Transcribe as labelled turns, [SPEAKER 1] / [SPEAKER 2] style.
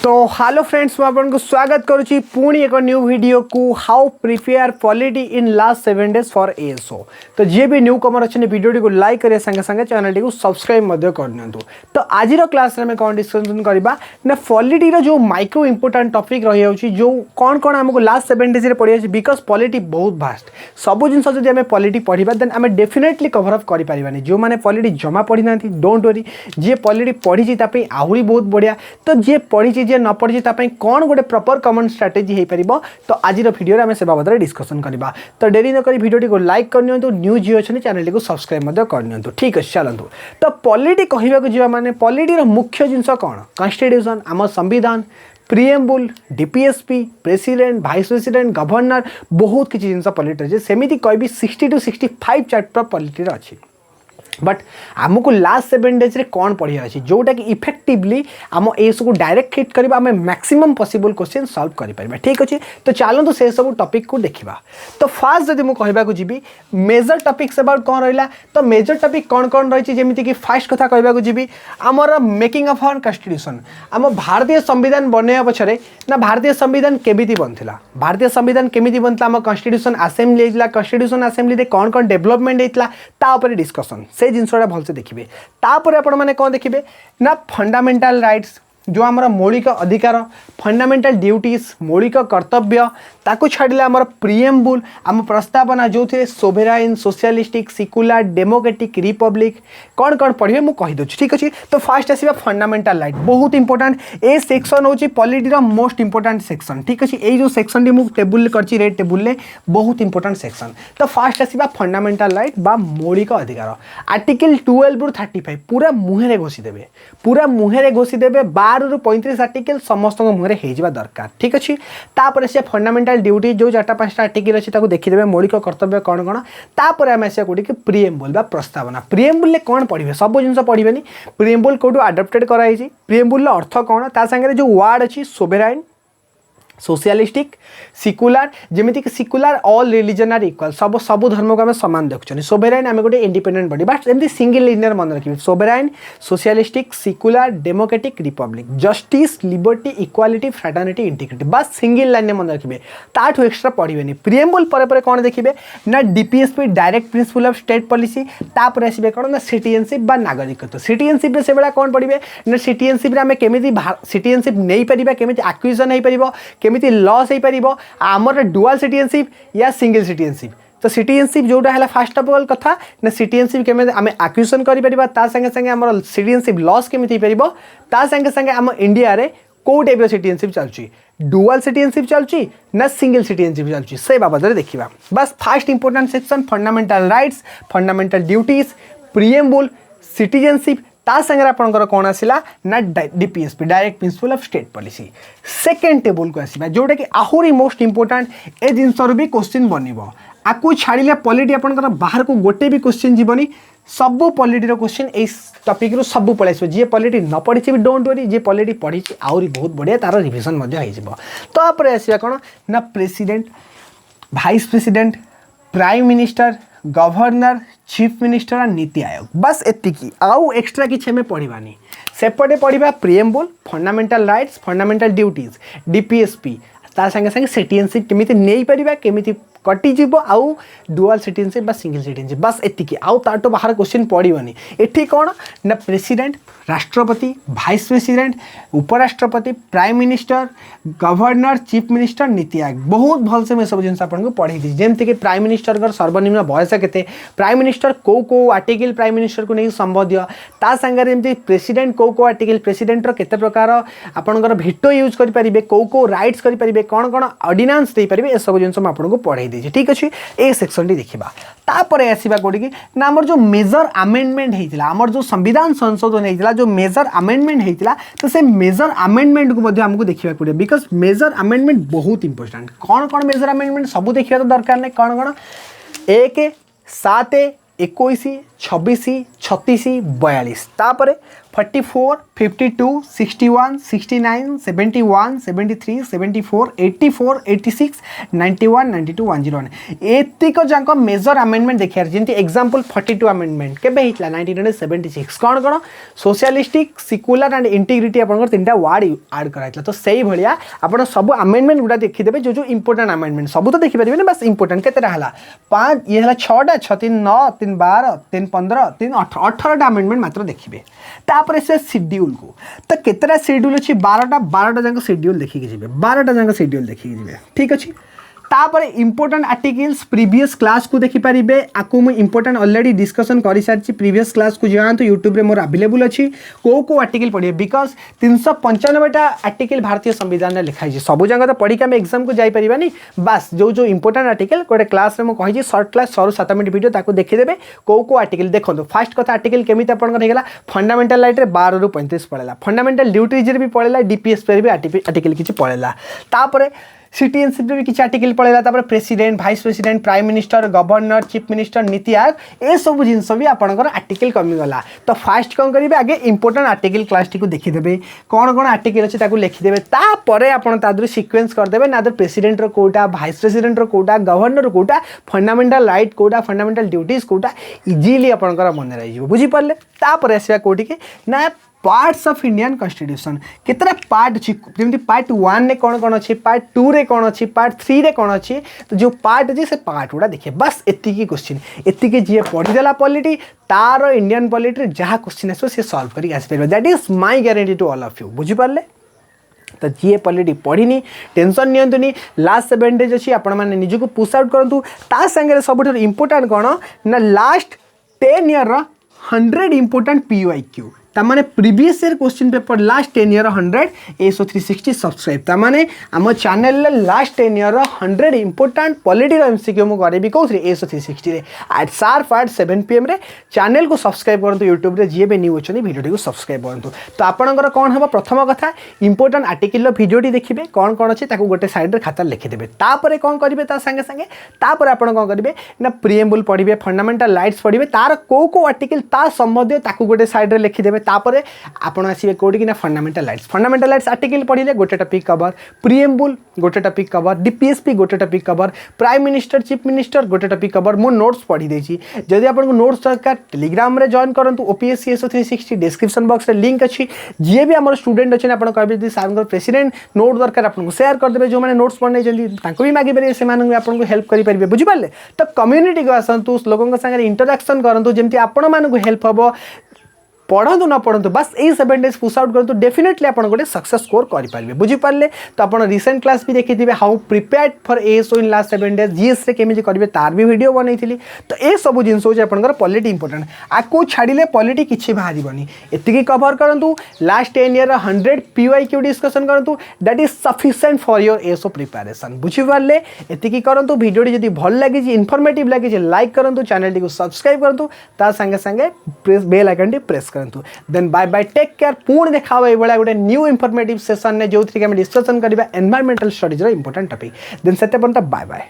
[SPEAKER 1] तो hello friends मैं आपको स्वागत करुच्ची पुणी एक न्यू वीडियो को how prepare polity in last 7 days for ASO. तो जी भी न्यू कमर अच्छे वीडियो को लाइक करेंगे संगे संगे चैनल टी सब्सक्राइब कर। तो आज क्लास में कौन डिस्कसन करवा ना पॉलिटी जो माइक्रो इंपोर्टाट टॉपिक रही जो कौन कौन आमको लास्ट 7 डेज पढ़ी बिकज पॉलिटी बहुत भास्ट सब जिन जब आम पॉलिटी पढ़ा देन आम डेफिनेटली कवर अप कर जो मैंने पॉलिटी जमा पढ़ी ना डोंट वरी जी पॉलिटी पढ़ी आहरी बहुत बढ़िया। तो जी पढ़ी जी न पढ़ी कौन गोटे प्रॉपर कॉमन स्ट्रेटेजी हो पार तो आज वीडियो में से बाबद डिस्कसन करवा। तो डेरी नक वीडियो को लाइक करनी न्यू जी अच्छे चैनल को सब्सक्राइब करनी। ठीक अच्छे चलतु। तो पॉलिटी कहवाक जा माने पॉलिटी मुख्य जिनस कौन कॉन्स्टिट्यूशन आम संविधान preamble DPSP president vice president governor बहुत किसी जिन पॉलिटी अच्छे सेमती कह 60 to 65 चैप्टर पॉलिटी अच्छी बट आमको लास्ट 7 डेज रे कौन पढ़िया अच्छी जोटा कि इफेक्टिवली आम ए सब डायरेक्ट हिट करवा आम मैक्सिमम पॉसिबल क्वेश्चन सॉल्व कर। ठीक अच्छे। तो चलते से सब टॉपिक को देखा। तो फास्ट जब मुझे कहवाक जी मेजर टॉपिक्स अबाउट कौन रहा तो मेजर टॉपिक कौन कौन रही जमीती कि फास्ट कथा कहवाक जी आमर मेकिंग ऑफ आवर कॉन्स्टिट्यूशन आम भारतीय संविधान बनवा पछरे ना भारतीय संविधान केमिति बनथिला भारतीय संविधान केमिति बनता आम कॉन्स्टिट्यूशन असेंबली होता कॉन्स्टिट्यूशन असेंबली कौन कौन डेवलपमेंट होता डिस्कसन से जिनसा भलसे देखिए। तापर आपण मैंने कौन देखिए ना फंडामेंटल राइट्स जो आमर मौलिक अधिकार फंडामेंटल ड्यूटीज मौलिक कर्तव्य ताकू छाड़िले आमर प्रिएम्बुल आम प्रस्तावना जो थे sovereign socialistic secular democratic Republic कौन कौन पढ़े मुझे कहीदे। ठीक अच्छे। तो फास्ट आसवा फंडामेंटल राइट बहुत इंपोर्टाट ए सेक्शन हूँ पॉलिटी मोस्ट इंपोर्टाट सेक्शन। ठीक अच्छे। ये जो सेक्शन टी मुझे टेबुल कर रेड टेबुल बहुत इंपोर्टाट सेक्शन। तो फास्ट आसवा फंडामेंटल राइट बा मौलिक अधिकार आर्टिकल 12 ରୁ 35 पूरा मुहरे घोषिदेवे पूरा मुहरे घोषिदेवे 12 ରୁ 35 आर्टिकल समस्त मुहरे हो दरकार। ठीक अच्छे। तापर से फंडामेंटल ड्यूटी जो 4-5 आर्टिकल अच्छी देखीदे मौलिक कर्तव्य कौन कौन तापर आम आसा कौटी कि प्रिएम्बुल बा प्रस्तावना प्रिएम्बुल कौन पढ़े सब जिन पढ़े प्रिएम्बुल कौटू आडप्टेड कराई प्रिएम्बुल अर्थ कौन ता सांगे जो वार्ड अच्छी सोवेराइन सोशलिस्टिक सिकुलर जमीती कि secular all religion are equal सब सब धर्म को आम सामान देखुं सोवेराइन आम गोटे इंडिपेंडेंट बॉडी बट एमती सिंगल लिनियर मन रखिए sovereign socialistic secular democratic republic justice liberty equality fraternity integrity बस सिंगल लाइन मन रखिए ताठू एक्सट्रा पढ़े प्रिएम्बुल पर कौन देखिए ना DPSP direct principle of state policy तापर आसवे कौन ना सिटीजनशिप बा नागरिकत्व सिटीजनशिप से बेला कौन पढ़े ना सिटीजनशिप आम केमी सिटीजनशिप नहीं पार केमी एक्विजिशन हो पार केमिति लॉस हो पार आमर डुअल सिटीजनशिप या सिंगल सिटीजनशिप। तो सिटीजनशिप जोटा है फास्ट ऑफ ऑल कथा ना सिटीजनशिप केमी आम एक्विजिशन कर संगे संगे आम सिटीजनशिप लॉस केमी हो पार संगे संगे आम इंडिया रे कौ टाइप सिटीजनशिप चलुची डुअल सिटीजनशिप चलुची ना सिंगल सिटीजनशिप चलुची से बाबद देखा। बस fast important section fundamental rights fundamental duties preamble citizenship ता संगे आपंकर कौन आसला ना DPSP direct principle of state policy second table को आसवा जोटा कि आहरी मोस्ट इंपोर्टाट ए जिनसर भी क्वेश्चन बनब आपको छाड़िले पॉलिटी आपंकर बाहर को गोटे भी क्वेश्चन जीवनी सब पॉलिटी क्वेश्चन ए टॉपिक रू सब पलैस जी पॉलिटी न पढ़ी भी डोंट वरी जी पॉलिटी पढ़ी आहरी बहुत बढ़िया तार रिविजन तो आप आसवा कौन ना president vice president prime minister governor chief minister और नीति आयोग बस एतिकी आउ एक्स्ट्रा किसी में पढ़ानी सेपटे पढ़ा preamble fundamental rights fundamental duties DPSP ता संगे संगे सिटीजनशिप केमिति नहीं पारिबा केमिति कटिजीव आउ डुअल सिटीजनशिप बा सिंगल सिटीजनशिप बस एतिकी आउ ताटो बाहर क्वेश्चन पड़ोनी एठी कौन ना प्रेसिडेंट राष्ट्रपति वाइस प्रेसिडेंट उपराष्ट्रपति prime minister governor chief minister NITI Aayog बहुत भलसे मैं सब जिन आपको पढ़ी दी जमती कि प्राइम मिनिस्टर सर्वनिम्न बयस के प्राइम मिनिस्टर कौ आर्टिकल प्राइम मिनिस्टर को नहीं संबंधी ता सांगे प्रेसिडेंट कौ आर्टिकल प्रेसिडेंटर केते प्रकार आपंकर भेटो यूज करेंगे कौ राइट्स करेंगे कौन कौन ऑर्डिनेंस दे पारे ए सब जिन आपको पढ़ाई दीजिए। ठीक अच्छे। ए सेक्शन टी देखा तापर आसवा कौटी ना आमर जो मेजर आमेंडमेंट होता आमर जो संविधान संशोधन होता जो मेजर आमेंडमेंट होता तो से मेजर आमेंडमेंट को आमको देखा पड़े बिकज मेजर आमेंडमेंट बहुत इंपोर्टेंट कौन कौन मेजर आमेंडमेंट सब देखा तो दरकार नहीं कौन कौन 1, 7, 21, 26 36 42 तापर 44 52 61 69 71 73 74 84 86 91 92 101 एतिक जाक मेजर अमेंडमेंट देखिए जमी एग्जांपल 42 अमेंडमेंट केबे हितला 1976 कौन कौन सोशलिस्टिक सिकुलर एंड इंटीग्रिटी आपन तीनटा वर्ड ऐड कराइतला तो सही भलिया आपन सब अमेंडमेंट गुडा देखि देबे जो इंपोर्टेंट अमेंडमेंट सब तो देखि परिबे ना बस इंपोर्टेंट केतेरा हला 5 ये हला 6टा 6 3 9 3 12 3 15 3 18टा अमेंडमेंट मात्र देखिबे तापर से शेड्यूल को तो केतरा शेड्यूल अछि 12टा जाक शेड्यूल देखि के जिबे 12टा जाक शेड्यूल देखि के जिबे ठीक अछि तापर इंपोर्टेंट आर्टिकल्स प्रीवियस क्लास को देखि परिबे आकु मु इंपोर्टेंट ऑलरेडी डिस्कशन करि सारछि प्रीवियस क्लास को जानतो यूट्यूब रे मोर अवेलेबल अछि को आर्टिकल पढिबे बिकॉज 395टा आर्टिकल भारतीय संविधान रे लिखाइ छै सब जगह तो पढि के हम एग्जाम को जाई परिबानी बस जो इंपोर्टेंट आर्टिकल कोटे क्लास रे मु कहि छी शॉर्ट क्लास 7 मिनिट वीडियो ताको देखि देबे को आर्टिकल देखंतु फर्स्ट कथा आर्टिकल केमिति आपन कर हेगला फंडामेंटल राइट रे 12 रु 35 पळेला फंडामेंटल ड्यूटीज रे भी पळेला डीपीएस पर भी आर्टिकल किछि पळेला तापर सिटीजनशिप भी किसी आर्टिकल पढ़ेगा president vice president prime minister governor chief minister NITI Aayog ए सब जिनस भी आपंकर आर्टिकल कमीगला तो फास्ट कौन करेंगे आगे इंपोर्टेंट आर्टिकल क्लास टी देखीदे कौन कौन आर्टिकल अच्छे लिखिदेवे तापर आपड़ सिक्वेन्स करदे ना प्रेसिडेंट कोटा भाइस प्रेसिडेंट कोटा गवर्नर कोटा फंडामेंटल राइट कोटा फंडामेंटल ड्यूटीज कोटा इजिली आपंकर मन रही बुझीपारे तापर आसवा कौटी ना पार्ट्स ऑफ इंडियन कॉन्स्टिट्यूशन कितना पार्ट अच्छी जमी पार्ट 1 रे कौन कौन अच्छी पार्ट 2 रे कौन अच्छी पार्ट 3 रे कौन अच्छी तो जो पार्ट अच्छी से पार्ट गुड़ा देखिए बस एतिकी क्वेश्चन एतिकी जी पढ़ीदेला पॉलिटी तार इंडियन पॉलिटी जहाँ क्वेश्चन आसो सी सॉल्व करके आसपार that is my guarantee to all of you बुझीपारे तो जी पॉलिटी पढ़नी टेंशन नियंतुनी लास्ट 7 डेज अच्छी आपण मैंने निजको पुश आउट करूँ ता संगे सब इंपोर्टेंट कौन ना लास्ट 10 ईयर 100 इंपोर्टेंट PYQ तामाने previous year question paper last 10 year 100 ASO 360 subscribe तामाने आम channel last 10 year 100 important political MCQ मु करेबी कौन ASO 360 रे एट शार्प एट 7 PM रे चैनल को सब्सक्राइब करंतु यूट्यूब रे जी भी न्यू अच्छी वीडियो को सब्सक्राइब करंतु तो आपणकर कौन हम प्रथम कथा इंपोर्टेंट आर्टिकल वीडियोटी देखिए कौन कौन अच्छे गोटे साइड खातार लिखिदेवे तापर कौन करेंगे संगे संगे तापर आपड़ कौन करेंगे ना प्रिएम्बुल पढ़िए फंडामेंटल राइट्स पढ़िए तार को आर्टिकल ता संबंधी ताकू गोटे साइड लिखिदेवे तापर आपण आसवे कौटी कि ना फंडामेंटल राइट्स आर्टिकल पढ़िले गोटे टॉपिक कवर प्रिएम्बुल गोटे टॉपिक कवर डीपीएसपी गोटे topic cover prime minister chief minister गोटे टॉपिक कवर मो नोट्स पढ़ी देछि जदि आपन नोट्स दरकार टेलीग्राम रे जॉइन करंतु ओपीएससी ASO 360 डिस्क्रिप्शन बॉक्स रे लिंक अछि जे भी हमर स्टूडेंट अछि आपन कहबे दि सारंगर प्रेसिडेंट नोट दरकार आपन को शेयर कर देबे जो माने नोट्स पढ़ने जल्दी ताको भी मागी परिबे से मानन आपन को हेल्प करि परिबे बुझि पाले तो कम्युनिटी को आसंतु लोगन संगे इंटरेक्शन करंतु जेमति आपन मान को हेल्प हबो पढ़ु न पढ़ु बस यही 7 डेज पुश आउट करूँ डेफिनेटली आप गोटे सक्सेस स्कोर करेंगे बुझीपारे तो आप रिसेंट क्लास भी देखी how prepared for ASO in last 7 days GS रे केमी करेंगे तार भी वीडियो बनई तो ये सब जिन हूँ आप पॉलिटी इंपोर्टेंट आपको छाड़े पॉलिटी किसी बाहर एतिकी कवर करूँ लास्ट 10 ईयर 100 PYQ डिस्कसन करूँ that is sufficient for your ASO preparation बुझीपारे एतिकी करूँ वीडियो जब भल लगी इनफॉर्मेटिव लगी लाइक करूँ चैनल टी सब्सक्राइब करूँ ता संगे संगे बेल आइकन टी प्रेस करूँ then bye bye take care पुणी देखा ये गोटे न्यू इनफॉर्मेटिव सेशन ने जो थी डिस्कसन करबा एनवायरमेंटल स्टडीज रो इंपोर्टेंट टॉपिक देन सेते पर्यंत बाय बाय।